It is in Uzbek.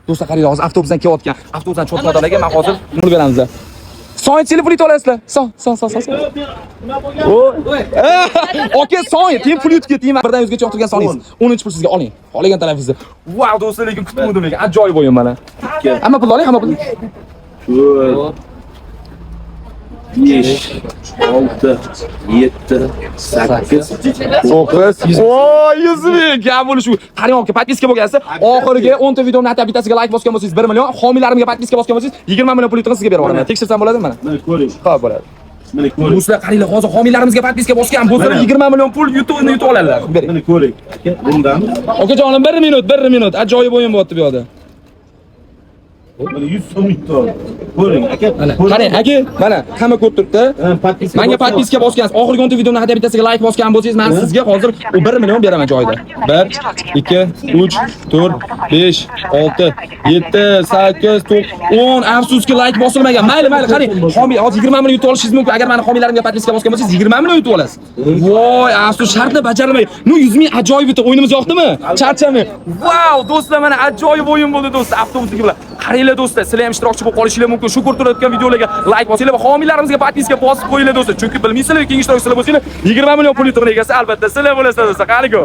Do'stlar qaranglar, hozir avtobusdan kelayotgan, avtobusdan cho'tqa odamlarga men hozir pul beramiz. So'ng telefon yutib olasizlar. Son. Okey, so'ng telefon pul yutib keting. Birdan 100 gacha o'tirgan soningiz. 10-chi pul sizga oling. Xohlagan talafingizni. Wow, do'stlar, lekin kutmadim lekin. Ajoyib o'yin mana. Hamma pul oling, hamma pul. 5, 6, 7, 8, 9, o 100 ming. Gap bo'lishi. Qarang, aka, podpiska bo'lgansiz. Oxiriga 10 ta videomni hatta bittasiga like bosgan bo'lsangiz 1 million, homiylarimga podpiska bosgan bo'lsangiz 20 million pul sizga berib yuboraman. Tekshirsam bo'ladimi mana? Mana ko'ring. Xo'p, bo'ladi. Mana ko'ring. Do'stlar, qaranglar, hozir homiylarimizga podpiska bosgan bo'lsa 20 million pul YouTube'ni yutib oladilar. Bering. Mana ko'ring. Aka, bundan. Okajonim, 1 minut. Ajoyib o'yin bo'lyapti bu yerda. Mana 100 so'm yutdi. Ko'ring, aka. Qarang, aka, mana hamma ko'rib turibdi. Menga podpiska bosgansiz, oxirgi 10 ta videomni hadda bittasiga like bosgan bo'lsangiz, men sizga hozir 1 million beraman joyida. 1, 2, 3, 4, 5, 6, 7, 8, 9, 10. Afsuski like bosilmagan. Mayli, qarang. Homiy hozir 20 million yutib olishingiz mumkin. Agar meni homiylarimga podpiska bosgan bo'lsangiz 20 million yutib olasiz. Voy, afsus, shartni bajarmay. 100 ming ajoyib bitta o'yinimiz yoqdimi? Charchamang. Wow, do'stlar, mana ajoyib o'yin bo'ldi do'stlar. Avtobusdagi bilan. Qaranglar do'stlar, sizlar ham ishtirokchi bo'lib qolishinglar mumkin. Shu ko'rib turayotgan videolarga like bosinglar va homiylarimizga podpiska bosib qo'yinglar do'stlar. Chunki bilmaysizlar, keyingi ishtirokchilar bo'lsanglar 20 million pul yutuqni egasi albatta sizlar bo'lasizlar do'stlar. Qani go.